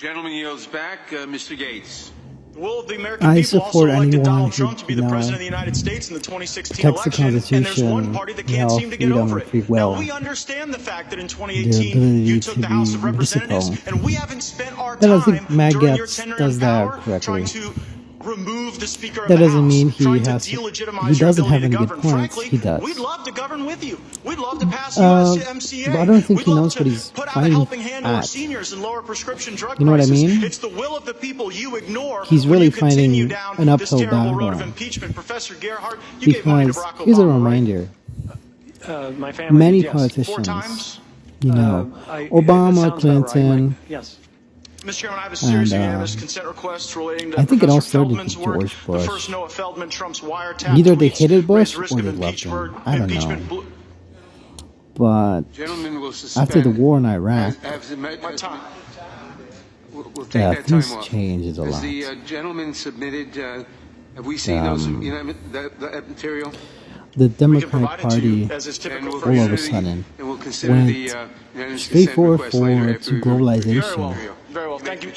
Gentleman yields back. Mr. Gates. Will the American people also elected Donald Trump to be the president of the United States in the 2016 election? And there's one party that can't seem to get over it. Now, we understand the fact that in 2018 you took the House of Representatives, and we haven't spent our time during your tenure in power trying to remove the Speaker of the House, trying to delegitimize your ability to govern. Frankly, we'd love to govern with you. We'd love to pass USMCA. But I don't think he knows what he's put out a helping hand to our seniors and lower prescription drug you know what I prices. mean? It's the will of the people you ignore. He's really fighting an uphill this terrible battle. road of impeachment. Professor Gerhardt, you gave money to Because Barack Obama, here's a reminder: my family, many yes. politicians, 4 times. Obama, Clinton. Right. Yes. Mr. Chairman, I have a series of unanimous consent requests relating to I think it all Professor started Feldman's with work. George The Bush. first Noah Feldman, Trump's wiretap Either they tweets hated Bush raised the risk or of they loved him. I don't know. But after the war in Iraq, My time. We'll take yeah, that time things off. changed a lot. Has the gentleman submitted? Have we seen those? That material? The Democratic Party, all of a sudden, went straight forward to globalization. Very well. Thank you.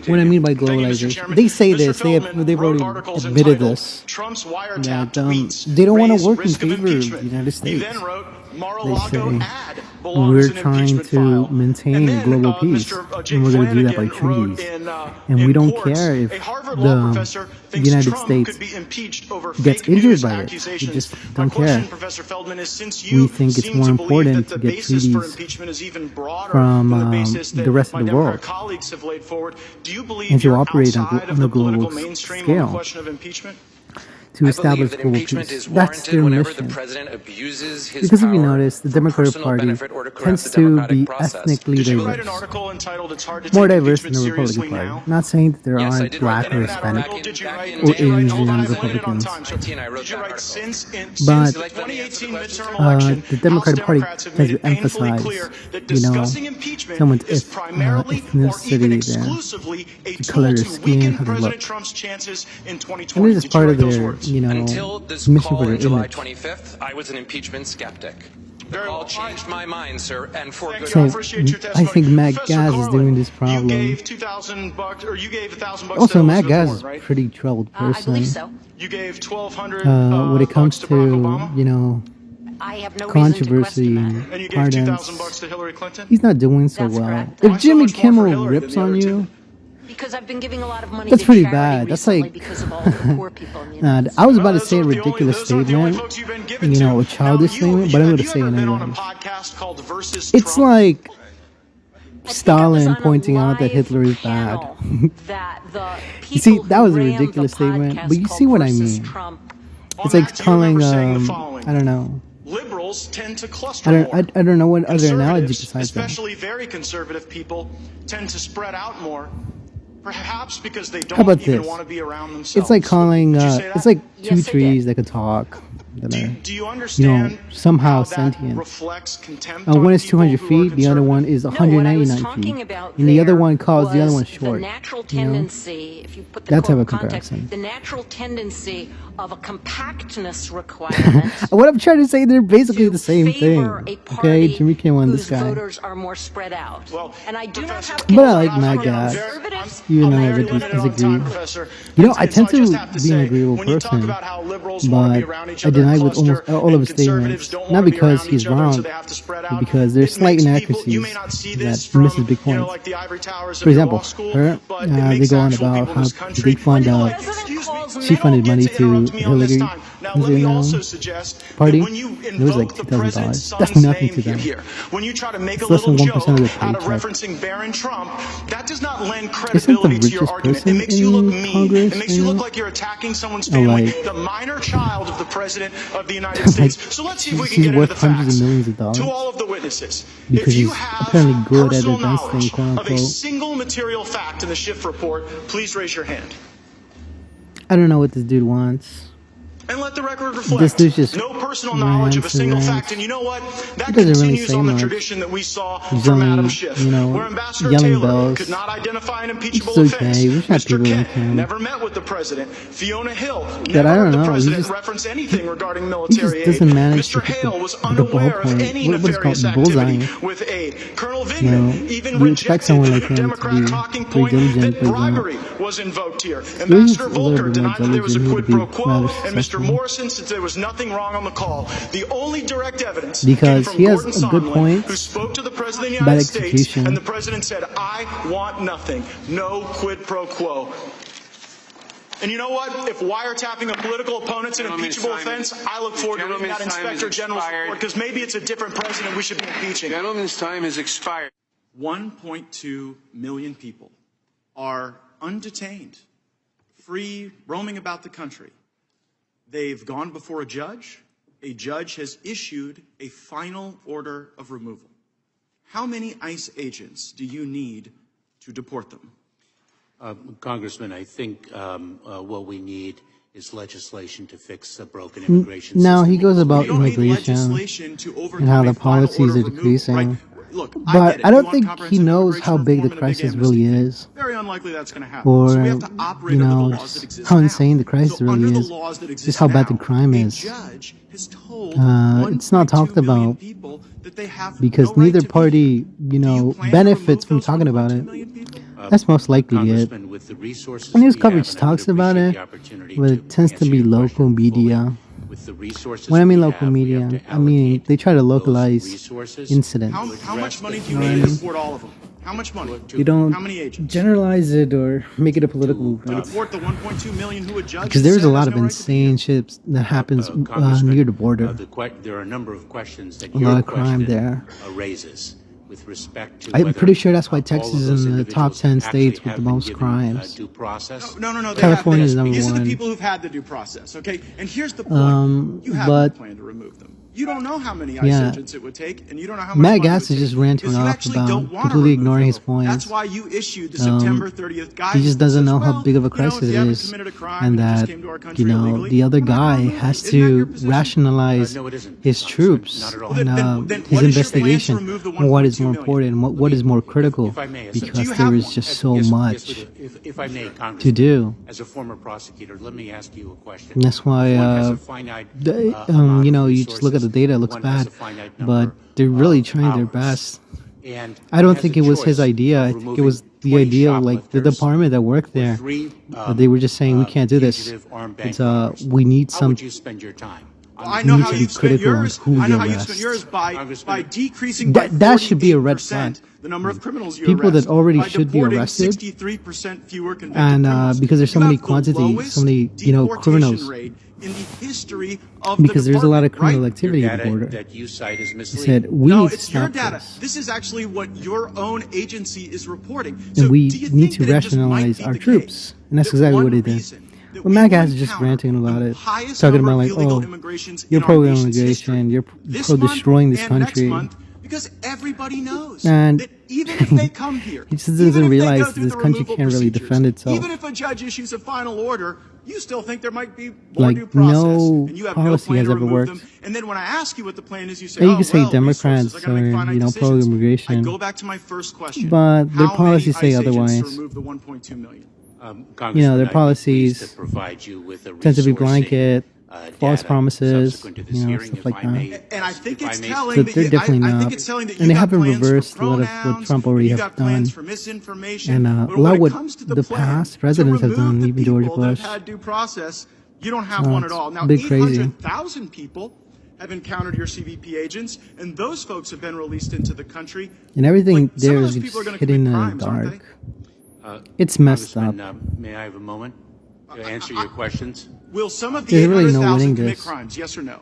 What I mean by globalization, they say this, they've already admitted this, that they don't want to work in favor of the United States. They say, we're trying to maintain global peace, and we're going to do that by treaties. And we don't care if the United States gets injured by it. We just don't care. We think it's more important to get treaties from the rest of the world and to operate on a global scale, to establish global peace. That's their mission. Because if you notice, the Democratic Party tends to be ethnically diverse. More diverse than the Republican Party. Not saying that there aren't black or Hispanic or Asian Republicans. But the Democratic Party tends to emphasize, someone's ethnicity, the color of their skin, how they look. And this is part of their until this call on July 25th, I was an impeachment skeptic. The call changed my mind, sir, and for good reason. I think Matt Gaez is doing this problem. You gave $2,000, or you gave $1,000 also, Matt Gaez is a pretty troubled person. I believe so. You gave $1,200 when it comes to, I have no controversy and and you gave pardons. $2,000 to Hillary Clinton. He's not doing so That's well. correct. If Why so Jimmy much more for Kimmel Hillary than rips the on other you, because I've been giving a lot of money that's to pretty charity bad. That's recently like, because of all the poor people in the United States. I was about to say a ridiculous statement, a childish statement, but I'm going to say it anyway. It's like Stalin pointing out that Hitler is bad. You see, that was a ridiculous statement, but you see what I mean. It's like calling, I don't know. Liberals tend to cluster more. I don't know what other analogy besides that. Especially very conservative people tend to spread out more. Perhaps because they How don't about even this? want to be around themselves. It's like calling, it's like two Yes, I trees did. that could talk, that are, Do you understand somehow how that sentient. reflects contempt on One is people 200 who are feet, the other conservative? one is No, what I was 199 talking feet. about And the other there one calls the other one was short. The natural tendency, if you put the That type quote of context, comparison. the natural tendency of a compactness requirement. What I'm trying to say, they're basically to the same thing. favor a Okay, party Jimmy Kimmel and this whose guy. voters are more spread out. Well, And I do not have But I like concerns Matt from Gaez. conservatives. Even though I I'm would very limited on disagree. Professor. I tend So I just to have be an say, agreeable when you talk person, about how liberals want to be but around each I other deny and with almost cluster, all of and his conservatives statements. don't Not want to be because around he's each other, wrong, so they have to spread out. but because there's It slight makes inaccuracies people, you may not see that this from, misses big points. like the ivory towers of For your example, law school, her, but it they makes go on actual about people in how this country. they fund Well, President calls she funded money to Hillary Now, let me also suggest party. that when you It was like invoke the president's $2,000. That's son's nothing name to them. here, when you try to make a It's less little than joke 1% of their out of paycheck. referencing Barron Trump, that does not lend Isn't the credibility to your richest argument. It person makes you look in mean. Congress It makes you right look now? like you're attacking someone's family, like- the minor child of the president of the United States. So let's see if we can She's get into worth the hundreds facts. of millions of dollars. To all of the witnesses, Because if you he's have apparently good at personal advancing, knowledge quote of a unquote. single material fact in the Schiff report, please raise your hand. I don't know what this dude wants. And let the record This reflect dude's just no personal knowledge of a rants single and fact. rants. And you know what? That He doesn't really continues say on the much. tradition that we saw He's from only, Adam Schiff, you know, where Ambassador yelling Taylor bells. could not identify an It's impeachable okay. offense. We've had Mr. people like Kent him. never met with the president. Fiona Hill That never I don't heard the know. He president just, reference anything regarding he just military aid. doesn't manage to Mr. hit Hale was the unaware of ballpoint. any What is it called? nefarious activity Bullseye. with aid. Colonel You know, Vindman even you expect rejected someone like him to Democrat be talking very point diligent, that but he's not. bribery was invoked here. He's Ambassador a little Volker bit more denied that there was a diligent. He quid would be pro quo, rather and Mr. successful. Morrison said there was nothing wrong on the call. The only direct evidence Because came from he has Gordon a good Sondland, point, who spoke to the President of the bad United States, execution. and the President said, I want nothing. No quid pro quo. And you know what? If wiretapping a political opponent's an impeachable offense, I look forward to reading that Inspector General's report, because maybe it's a different president we should be impeaching. Gentleman's time has expired. 1.2 million people are undetained, free, roaming about the country. They've gone before a judge. A judge has issued a final order of removal. How many ICE agents do you need to deport them? Congressman, I think what we need is legislation to fix the broken immigration system. Now he goes about You don't need immigration legislation to and overcome how a the final policies order are of removal, decreasing. right? Look, But get it. I You don't want think he comprehensive knows immigration how big the reform and a big crisis amnesty. really is, Very unlikely that's going to happen. or So we have to operate you under the know, laws just that exist how now. insane the crisis So really under the is, laws that just exist how bad the now, crime a is. judge has told It's not 1.2 talked million about people that they have because no right neither to be party, here. you Do you know, plan to benefits remove from those talking about 1.2 it. million people? That's most likely it. Congressman, with the resources News we coverage have, and I would talks about appreciate it, the opportunity but to it tends to answer be your local question fully. media. With the resources When I mean we local have, we media, have to I mean allocate they try to those localize resources incidents. How much money do you You know what I need to mean? deport all of them? How much money? You don't How many agents? generalize it or make it a political To movement. deport the 1.2 million who a judge Because has there's said a lot has of no right to be here. insane shit that happens Congressman, near the border. there are a number of questions that A your lot of crime question there. raises with respect to I'm whether, pretty sure that's why all Texas of is those in the top individuals 10 actually states with have the been most given, crimes. due process. No, they California have is been. number These are the one. people who've had the due process, okay? And here's the point. You have no but plan to remove them. You don't know how many ICE yeah, agents it would take, and you don't know how much Matt money it Gass would is just take, ranting because you off actually about don't want to completely remove ignoring them. his points. That's why you issued the September 30th guidance. He just doesn't that know says, how well, big of a you know, crisis if it you haven't is, committed a crime and you just that came to our country you know illegally, the other we're not gonna guy remove you. has Isn't that your to position? rationalize No, it isn't, his Congressman. troops Not at all. and Then his what is your plan to investigation remove the and what is 1.2 more million? important and what is more critical, If I may, as a- because Do you there have is one? just so Yes, we much do. If I may, to Congressman, do. as a former prosecutor, let me ask you a question. And that's why, If one has a finite, you know, amount of you just look at the resources, data, it looks one has bad, a finite but number they're really of trying their hours. best. And I don't has think a it was his choice idea. I of think it removing was the 20 idea of like the shoplifters department that worked with there. 3, But they were just saying we can't do this. fugitive armed It's bank robbers. we need How some. would you spend your time? I know need how to be you've spent critical on yours. who I know you how you've arrest. spent yours by Congressman, decreasing by That should be a red 48% flag. the number of criminals you People arrest, that already by should be deporting arrested, 63% fewer convicted and criminals. because there's so You many have the quantity, lowest so many deportation criminals. rate in the history of Because the there's a lot of department, criminal right? activity your at the data border. that you cite is He misleading. said we No, need to it's your stop data. this, This is actually what your own agency is reporting. and So we do you need think to that it just might rationalize be our the troops, case and that's that exactly one what he did. reason that Well, we Matt will Gass is just encounter ranting about the it, highest talking number about of like, illegal oh, immigrations you're in our pro nation's immigration, history you're this pro month destroying this and country. next month, because everybody knows And that even if they come here, he just even doesn't if they realize go that through this the country removal can't really procedures, defend itself. even if a judge issues a final order, you still think there might be more Like, due process, no and you have policy no plan has to ever remove worked. them. And then when I ask you what the plan is, you say, And you "Oh, can say well, Democrats resources are going to make are, finite you know, decisions." pro-immigration, I go back to my first question: but their how policies many say ICE agents otherwise. to remove the 1.2 million? You know, their Congressman, I'd be pleased policies to provide you with a tend to be resourcing, blanket, false data promises, subsequent to this you know, hearing, stuff if like I that. may. And I think If I it's may- telling So that they're you, definitely I not. think it's telling that And you they got haven't plans reversed for a lot of what pronouns, Trump already you have got plans done. for misinformation. And but a lot when it what comes to the plan past presidents to have done, remove the even George people that Bush. have had due process, you don't have So one at it's all. Now, a bit crazy. 800,000 people have encountered your CBP agents, and those folks have been released into the country. And everything Like, some there of is those just people are going to hidden in commit the crimes, aren't dark. they? It's messed up. Congressman, may I have a moment to answer your questions? Will some of the There's really no 800,000 winning commit this. crimes? Yes or no?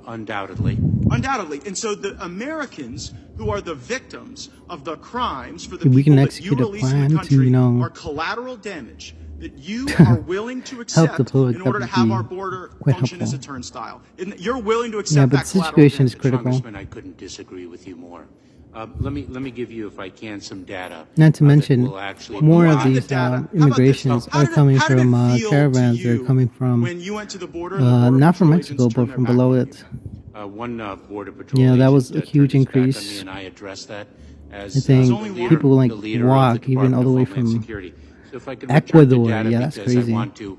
Undoubtedly. Undoubtedly. And so the Americans who are the victims of the crimes for the If we can people that you execute a release in plan the to, country you know, are collateral damage that you are willing to help accept the public, in order that to would have be our border quite function as a helpful. turnstile. You're willing to accept Yeah, but that the collateral situation is damage. critical. Congressman, I couldn't disagree with you more. Let me give you, if I can, some data. Not to mention, that will actually more of provide- these immigrations are coming from caravans. They're coming from when you went to the border, and the Border not from Patrol Mexico, agents but turned from their below back on it. One Border Patrol Yeah, that agent, was a turned huge his back on me, increase. and I addressed that as I think only one. people like the leader of walk the even all the way Department of from Homeland Security. So if I could return to Ecuador. data, Yeah, that's because crazy. I want to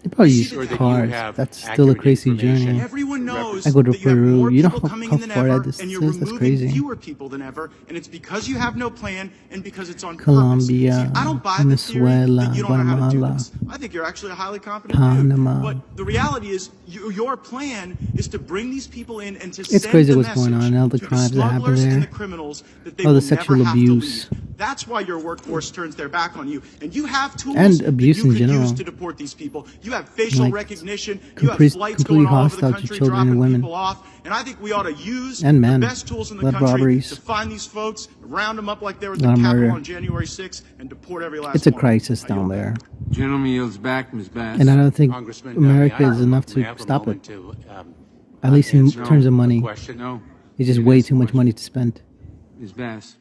They probably be use sure that you cars. have That's still a accurate crazy information. journey. Everyone knows I go to that you have Peru. more You know people how coming in than far ever, that distance and you're is? That's removing crazy. fewer people than ever, and it's because you have no plan and because it's on Colombia, purpose. See, I don't buy the theory Venezuela, that you don't know how to do Guatemala, this. I think you're actually a highly competent Panama. dude. But the reality is, your plan is to bring these people in and to It's send crazy the what's going message on, all the to crimes that happen smugglers there. and the criminals that they All the will sexual never have abuse. to leave. That's why your workforce turns their back on you, and you have tools And that abuse you in could general. use to deport these people. You have facial Like, recognition. You have complete- flights completely going all over the hostile to country, children and dropping women. people off. And I think we ought to use And men. the best tools in the Lot of country robberies. to find these folks, round them up like they were at Lot the of Capitol murder. on January 6th, and deport every last It's a one. crisis I down yield there. Gentleman yields back, Ms. Bass. And I don't think Congressman, America may I is have- enough may I to have a stop moment it. to, At least in answer terms of a money. question? No. It's just You way asked too the much question. money to spend. Ms. Bass.